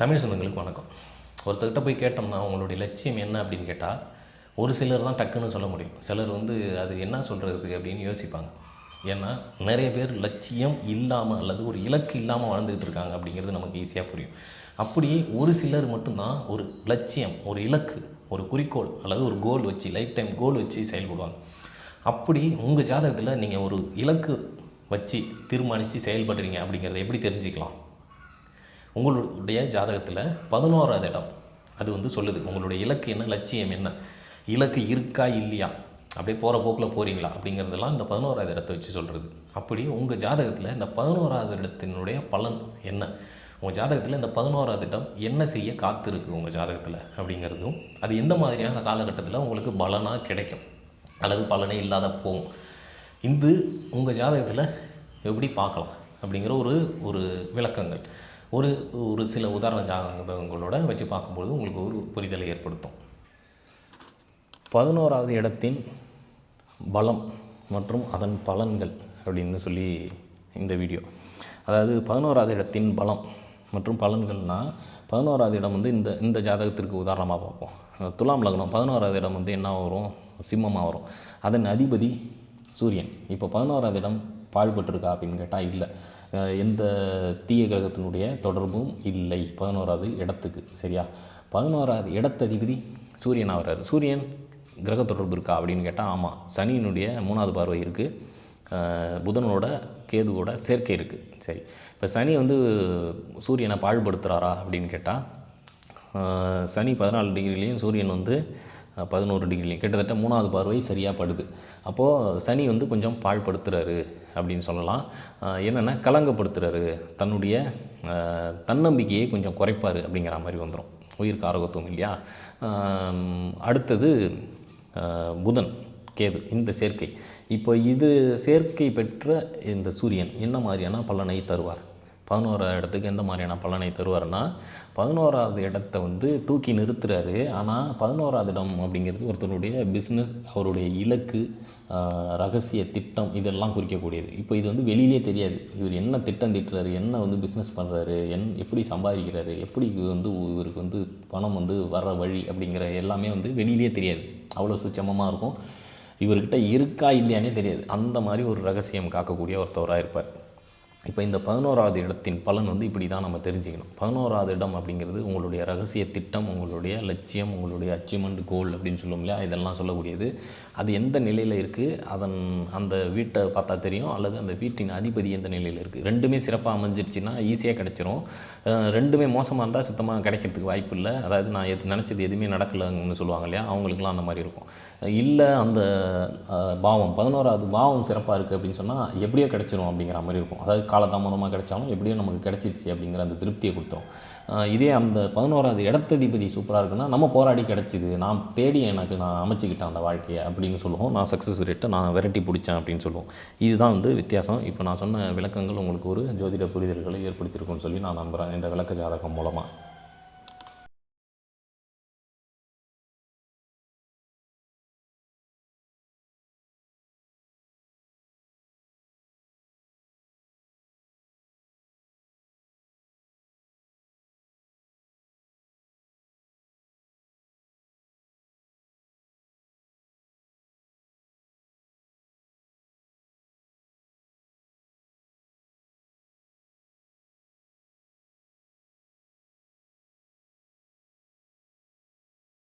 தமிழ் சொந்தங்களுக்கு வணக்கம். ஒருத்தர்கிட்ட போய் கேட்டோம்னா உங்களுடைய லட்சியம் என்ன அப்படின்னு கேட்டால் ஒரு சிலர் தான் டக்குன்னு சொல்ல முடியும். சிலர் அது என்ன சொல்கிறது அப்படின்னு யோசிப்பாங்க. ஏன்னா நிறைய பேர் லட்சியம் இல்லாமல் அல்லது ஒரு இலக்கு இல்லாமல் வாழ்ந்துக்கிட்டு இருக்காங்க அப்படிங்கிறது நமக்கு ஈஸியாக புரியும். அப்படி ஒரு சிலர் மட்டும்தான் ஒரு லட்சியம், ஒரு இலக்கு, ஒரு குறிக்கோள் அல்லது ஒரு கோல் வச்சு லைஃப் டைம் கோல் வச்சு செயல்படுவாங்க. அப்படி உங்கள் ஜாதகத்தில் நீங்கள் ஒரு இலக்கு வச்சு தீர்மானித்து செயல்படுறீங்க அப்படிங்கிறத எப்படி தெரிஞ்சுக்கலாம்? உங்களுடைய ஜாதகத்தில் 11வது இடம் அது சொல்லுது உங்களுடைய இலக்கு என்ன, லட்சியம் என்ன, இலக்கு இருக்கா இல்லையா, அப்படியே போகிற போக்கில் போகிறீங்களா அப்படிங்கிறதெல்லாம் இந்த 11வது இடத்தை வச்சு சொல்கிறது. அப்படி உங்கள் ஜாதகத்தில் இந்த 11வது இடத்தினுடைய பலன் என்ன, உங்கள் ஜாதகத்தில் இந்த 11வது இடம் என்ன செய்ய காத்திருக்கு உங்கள் ஜாதகத்தில் அப்படிங்கிறதும், அது எந்த மாதிரியான காலகட்டத்தில் உங்களுக்கு பலனாக கிடைக்கும் அல்லது பலனே இல்லாத போகும், இது உங்கள் ஜாதகத்தில் எப்படி பார்க்கலாம் அப்படிங்கிற ஒரு விளக்கங்கள் ஒரு சில உதாரண ஜாதகங்களோட வச்சு பார்க்கும்போது உங்களுக்கு ஒரு புரிதலை ஏற்படுத்தும். 11வது இடத்தின் பலம் மற்றும் அதன் பலன்கள் அப்படின்னு சொல்லி இந்த வீடியோ. அதாவது 11வது இடத்தின் பலம் மற்றும் பலன்கள்னால் 11வது இடம் இந்த ஜாதகத்திற்கு உதாரணமாக பார்ப்போம். துலாம் லக்னம் 11வது இடம் என்ன வரும், சிம்மமாக வரும். அதன் அதிபதி சூரியன். இப்போ 11வது இடம் பாழ்பட்டிருக்கா அப்படின்னு கேட்டால் இல்லை, எந்த தீய கிரகத்தினுடைய தொடர்பும் இல்லை 11வது இடத்துக்கு. சரியா? 11வது இடத்ததிபதி சூரியன் ஆகிறார். சூரியன் கிரக தொடர்பு இருக்கா அப்படின்னு கேட்டால் ஆமாம், சனியினுடைய 3வது பார்வை இருக்குது, புதனோட கேதுவோட சேர்க்கை இருக்குது. சரி, இப்போ சனி சூரியனை பாழ்படுத்துகிறாரா அப்படின்னு கேட்டால் சனி 14 டிகிரிலையும் சூரியன் 11 டிகிரிலையும் கிட்டத்தட்ட 3வது பார்வை சரியாக படுது. அப்போது சனி கொஞ்சம் பாழ்படுத்துகிறாரு அப்படின்னு சொல்லலாம். என்னென்னா கலங்கப்படுத்துகிறாரு, தன்னுடைய தன்னம்பிக்கையை கொஞ்சம் குறைப்பார் அப்படிங்கிற மாதிரி வந்துடும். உயிருக்கு ஆரோக்கியத்துவம் இல்லையா. அடுத்தது புதன் கேது இந்த சேர்க்கை. இப்போ இது சேர்க்கை பெற்ற இந்த சூரியன் என்ன மாதிரியான பலனை தருவார், 11வது இடத்துக்கு எந்த மாதிரியான பலனை தருவார்னா, 11வது இடத்தை தூக்கி நிறுத்துறாரு. ஆனால் 11வது இடம் அப்படிங்கிறது ஒருத்தருடைய பிஸ்னஸ், அவருடைய இலக்கு, ரகசிய திட்டம் இதெல்லாம் குறிக்கக்கூடியது. இப்போ இது வெளியிலே தெரியாது. இவர் என்ன திட்டம் திட்டுறாரு, என்ன பிஸ்னஸ் பண்ணுறாரு, எப்படி சம்பாதிக்கிறாரு, எப்படி இவருக்கு பணம் வர்ற வழி அப்படிங்கிற எல்லாமே வெளியிலே தெரியாது. அவ்வளோ சுச்சமமாக இருக்கும். இவர்கிட்ட இருக்கா இல்லையானே தெரியாது. அந்த மாதிரி ஒரு ரகசியம் காக்கக்கூடிய ஒருத்தவராக இருப்பார். இப்போ இந்த 11வது இடத்தின் பலன் இப்படி தான் நம்ம தெரிஞ்சுக்கணும். 11வது இடம் அப்படிங்கிறது உங்களுடைய ரகசிய திட்டம், உங்களுடைய லட்சியம், உங்களுடைய அச்சீவ்மெண்ட், கோல் அப்படின்னு சொல்லுவோம் இல்லையா, இதெல்லாம் சொல்லக்கூடியது. அது எந்த நிலையில் இருக்குது, அந்த வீட்டை பார்த்தா தெரியும், அல்லது அந்த வீட்டின் அதிபதி எந்த நிலையில் இருக்குது. ரெண்டுமே சிறப்பாக அமைஞ்சிருச்சுன்னா ஈஸியாக கிடச்சிரும். ரெண்டுமே மோசமாக இருந்தால் சுத்தமாக கிடைக்கிறதுக்கு வாய்ப்பு இல்லை. அதாவது நான் நினச்சது எதுவுமே நடக்கலைன்னு சொல்லுவாங்க இல்லையா, அவங்களுக்குலாம் அந்த மாதிரி இருக்கும். இல்லை அந்த பாவம் 11வது பாவம் சிறப்பாக இருக்குது அப்படின்னு சொன்னால் எப்படியோ கிடச்சிரும் அப்படிங்கிற மாதிரி இருக்கும். அதாவது காலதாமதமாக கிடைச்சாலும் எப்படியோ நமக்கு கிடச்சிருச்சு அப்படிங்கிற அந்த திருப்தியை கொடுத்தோம். இதே அந்த 11வது இடத்ததிபதி சூப்பராக இருக்குன்னா நம்ம போராடி கிடச்சிது, நான் தேடி நான் அமைச்சிக்கிட்டேன் அந்த வாழ்க்கையை அப்படின்னு சொல்லுவோம். நான் சக்ஸஸ் ரேட்டை நான் விரட்டி பிடிச்சேன் அப்படின்னு சொல்லுவோம். இதுதான் வித்தியாசம். இப்போ நான் சொன்ன விளக்கங்கள் உங்களுக்கு ஒரு ஜோதிட புரிதல்களை ஏற்படுத்தியிருக்கும்னு சொல்லி நான் நம்புகிறேன் இந்த விளக்க ஜாதகம் மூலமாக.